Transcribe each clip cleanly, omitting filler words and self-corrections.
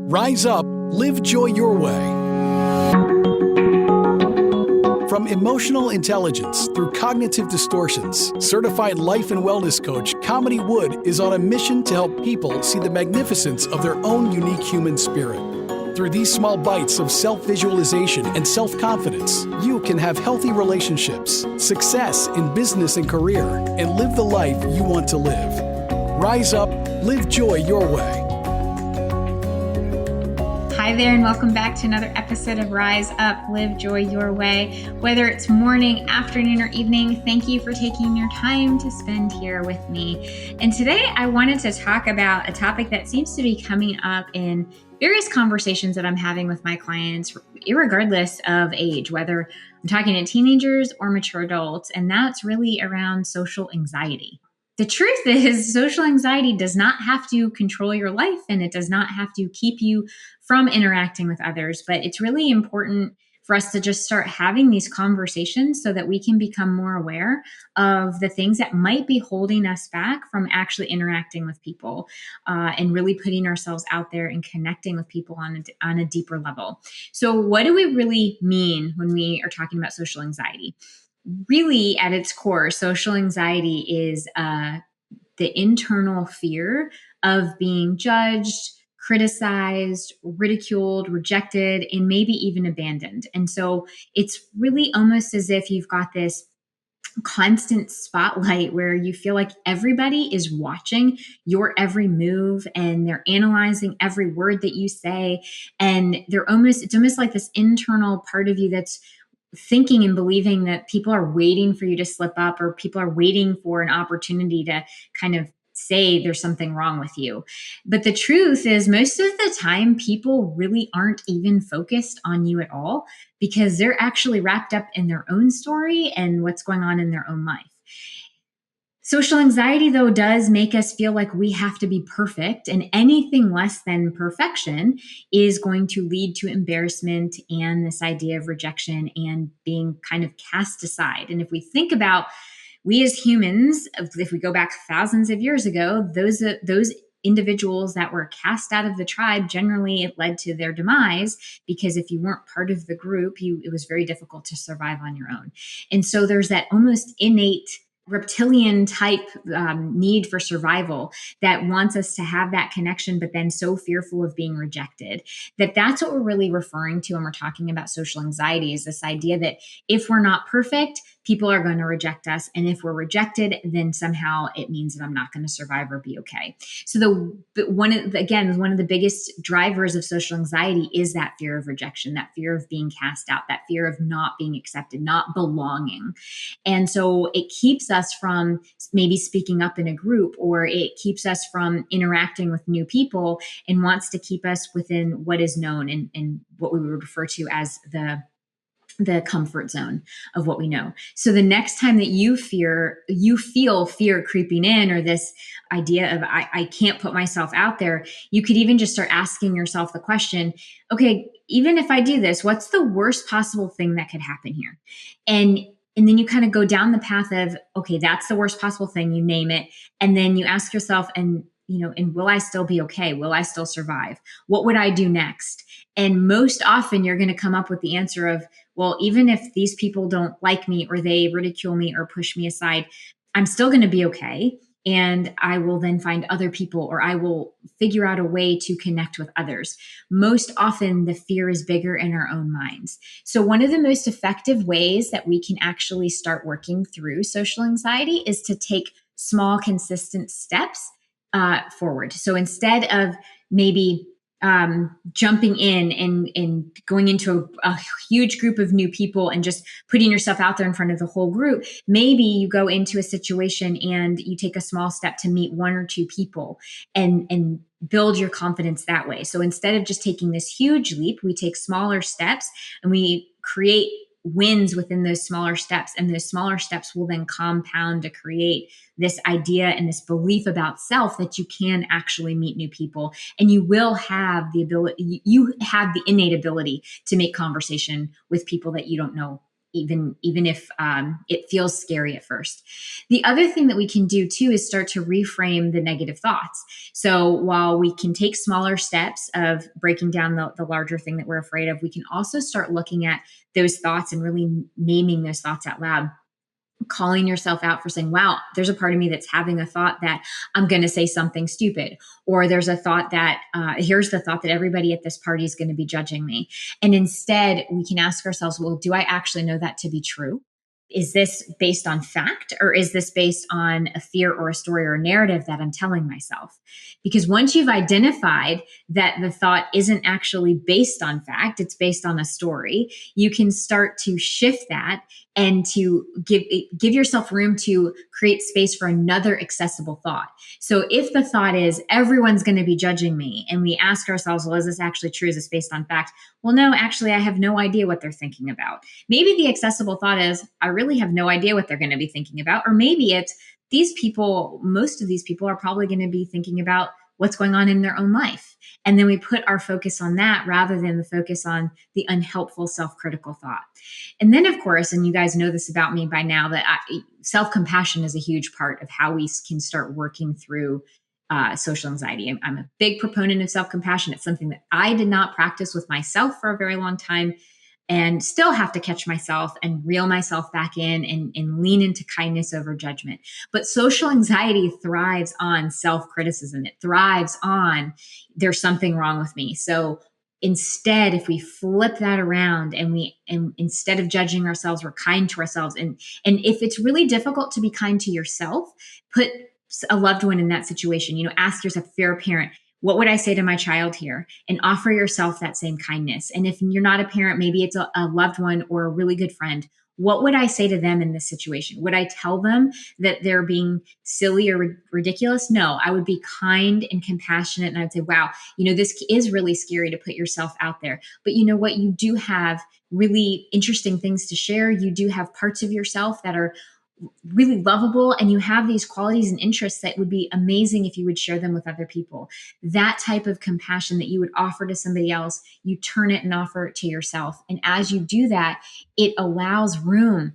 Rise up, live joy your way. From emotional intelligence through cognitive distortions, certified life and wellness coach Kamini Wood is on a mission to help people see the magnificence of their own unique human spirit. Through these small bites of self-visualization and self-confidence, you can have healthy relationships, success in business and career, and live the life you want to live. Rise up, live joy your way. Hi there, and welcome back to another episode of Rise Up, Live Joy Your Way. Whether it's morning, afternoon, or evening, thank you for taking your time to spend here with me. And today I wanted to talk about a topic that seems to be coming up in various conversations that I'm having with my clients, irregardless of age, whether I'm talking to teenagers or mature adults, and that's really around social anxiety. The truth is, social anxiety does not have to control your life, and it does not have to keep you from interacting with others. But it's really important for us to just start having these conversations so that we can become more aware of the things that might be holding us back from actually interacting with people and really putting ourselves out there and connecting with people on a deeper level. So what do we really mean when we are talking about social anxiety? Really, at its core, social anxiety is the internal fear of being judged, criticized, ridiculed, rejected, and maybe even abandoned. And so it's really almost as if you've got this constant spotlight where you feel like everybody is watching your every move and they're analyzing every word that you say. And it's almost like this internal part of you that's thinking and believing that people are waiting for you to slip up, or people are waiting for an opportunity to kind of say there's something wrong with you. But the truth is, most of the time, people really aren't even focused on you at all, because they're actually wrapped up in their own story and what's going on in their own life. Social anxiety, though, does make us feel like we have to be perfect, and anything less than perfection is going to lead to embarrassment and this idea of rejection and being kind of cast aside. And if we think about we as humans, if we go back thousands of years ago, those individuals that were cast out of the tribe, generally it led to their demise, because if you weren't part of the group, it was very difficult to survive on your own. And so there's that almost innate reptilian type need for survival that wants us to have that connection, but then so fearful of being rejected that's what we're really referring to when we're talking about social anxiety, is this idea that if we're not perfect, people are going to reject us. And if we're rejected, then somehow it means that I'm not going to survive or be okay. So one of the biggest drivers of social anxiety is that fear of rejection, that fear of being cast out, that fear of not being accepted, not belonging. And so it keeps us from maybe speaking up in a group, or it keeps us from interacting with new people, and wants to keep us within what is known and what we would refer to as the comfort zone of what we know. So the next time that you feel fear creeping in, or this idea of I can't put myself out there, you could even just start asking yourself the question, okay, even if I do this, what's the worst possible thing that could happen here? And then you kind of go down the path of, okay, that's the worst possible thing, you name it. And then you ask yourself, and will I still be okay? Will I still survive? What would I do next? And most often you're going to come up with the answer of, well, even if these people don't like me, or they ridicule me or push me aside, I'm still going to be okay. And I will then find other people, or I will figure out a way to connect with others. Most often the fear is bigger in our own minds. So one of the most effective ways that we can actually start working through social anxiety is to take small, consistent steps forward. So instead of maybe jumping in and going into a huge group of new people and just putting yourself out there in front of the whole group, maybe you go into a situation and you take a small step to meet one or two people and build your confidence that way. So instead of just taking this huge leap, we take smaller steps and we create wins within those smaller steps. And those smaller steps will then compound to create this idea and this belief about self that you can actually meet new people, and you will have the ability, you have the innate ability to make conversation with people that you don't know even if it feels scary at first. The other thing that we can do too is start to reframe the negative thoughts. So while we can take smaller steps of breaking down the larger thing that we're afraid of, we can also start looking at those thoughts and really naming those thoughts out loud. Calling yourself out for saying, wow, there's a part of me that's having a thought that I'm going to say something stupid. Or there's a thought that, here's the thought that everybody at this party is going to be judging me. And instead, we can ask ourselves, well, do I actually know that to be true? Is this based on fact, or is this based on a fear or a story or a narrative that I'm telling myself? Because once you've identified that the thought isn't actually based on fact, it's based on a story, you can start to shift that and to give yourself room to create space for another accessible thought. So if the thought is everyone's going to be judging me, and we ask ourselves, well, is this actually true? Is this based on fact? Well, no, actually, I have no idea what they're thinking about. Maybe the accessible thought is, I really have no idea what they're going to be thinking about. Or maybe it's most of these people are probably going to be thinking about what's going on in their own life. And then we put our focus on that rather than the focus on the unhelpful self-critical thought. And then, of course, and you guys know this about me by now, that self-compassion is a huge part of how we can start working through social anxiety. I'm a big proponent of self-compassion. It's something that I did not practice with myself for a very long time, and still have to catch myself and reel myself back in and lean into kindness over judgment. But social anxiety thrives on self-criticism. It thrives on, there's something wrong with me. So instead, if we flip that around and instead of judging ourselves, we're kind to ourselves. And if it's really difficult to be kind to yourself, put a loved one in that situation. Ask yourself, if you're a parent, what would I say to my child here? And offer yourself that same kindness. And if you're not a parent, maybe it's a loved one or a really good friend. What would I say to them in this situation? Would I tell them that they're being silly or ridiculous? No, I would be kind and compassionate. And I'd say, wow, this is really scary to put yourself out there. But you know what? You do have really interesting things to share. You do have parts of yourself that are really lovable, and you have these qualities and interests that would be amazing if you would share them with other people. That type of compassion that you would offer to somebody else, you turn it and offer it to yourself. And as you do that, it allows room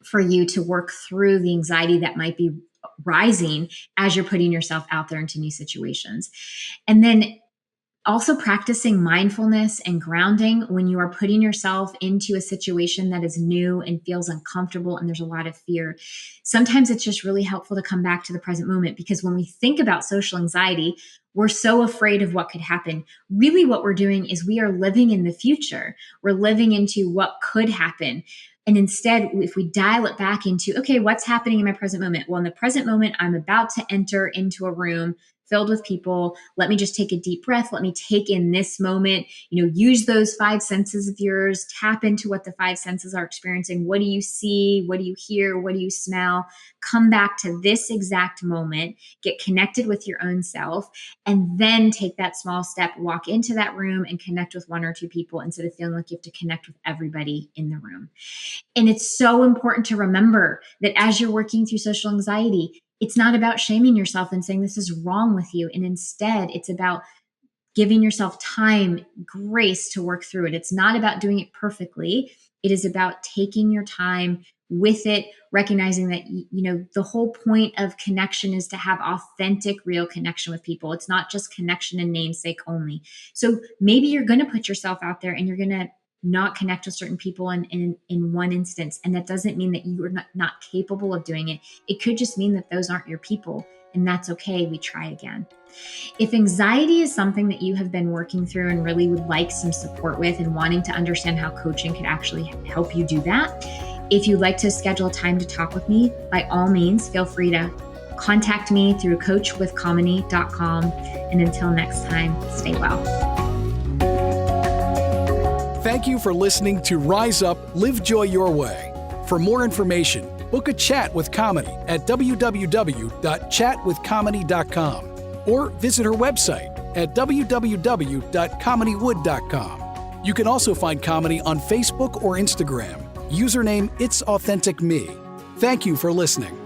for you to work through the anxiety that might be rising as you're putting yourself out there into new situations. And then also practicing mindfulness and grounding when you are putting yourself into a situation that is new and feels uncomfortable and there's a lot of fear. Sometimes it's just really helpful to come back to the present moment, because when we think about social anxiety, we're so afraid of what could happen. Really, what we're doing is we are living in the future. We're living into what could happen. And instead, if we dial it back into, okay, what's happening in my present moment? Well, in the present moment, I'm about to enter into a room filled with people. Let me just take a deep breath. Let me take in this moment, use those 5 senses of yours, tap into what the 5 senses are experiencing. What do you see? What do you hear? What do you smell? Come back to this exact moment, get connected with your own self, and then take that small step, walk into that room and connect with 1 or 2 people instead of feeling like you have to connect with everybody in the room. And it's so important to remember that as you're working through social anxiety, it's not about shaming yourself and saying this is wrong with you. And instead, it's about giving yourself time, grace to work through it. It's not about doing it perfectly. It is about taking your time with it, recognizing that, the whole point of connection is to have authentic, real connection with people. It's not just connection in namesake only. So maybe you're going to put yourself out there and you're going to not connect with certain people in one instance. And that doesn't mean that you are not capable of doing it. It could just mean that those aren't your people, and that's okay. We try again. If anxiety is something that you have been working through and really would like some support with and wanting to understand how coaching could actually help you do that, if you'd like to schedule time to talk with me, by all means, feel free to contact me through coachwithkamini.com. And until next time, stay well. Thank you for listening to Rise Up, Live Joy Your Way. For more information, book a chat with Kamini at www.chatwithkamini.com or visit her website at www.kaminiwood.com. You can also find Kamini on Facebook or Instagram. Username It's Authentic Me. Thank you for listening.